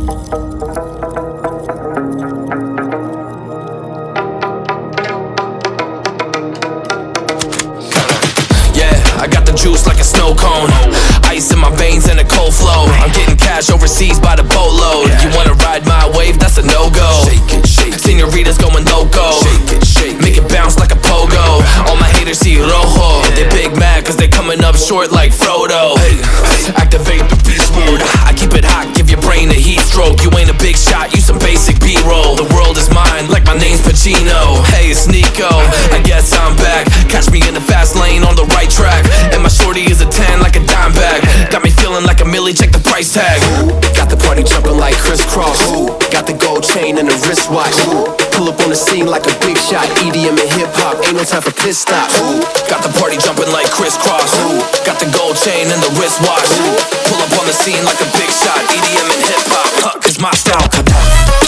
I got the juice like a snow cone, ice in my veins and a cold flow. I'm getting cash overseas by the boatload. You wanna ride my wave? That's a no-go. Señoritas going loco, make it bounce like a pogo. All my haters see rojo, they big mad cause they coming up short like Frodo. Activate the beast mode, I keep it hot, give your brain a heat stroke. You ain't a big shot, you some basic B-roll. The world is mine like my name's Pacino. Hey, it's Nico, I guess I'm back. Catch me in the fast lane on the right track, and my shorty is a 10 like a dime bag. Got me feeling like a millie, check the price tag. Got the party jumping like crisscross. Got the gold chain and the wristwatch. Pull up on the scene like a big shot. EDM and hip hop, ain't no time for pit stops. Got the party jumping like crisscross. Got the gold chain and the wristwatch. Pull up on the scene like a big shot. EDM and hip hop, cause my style.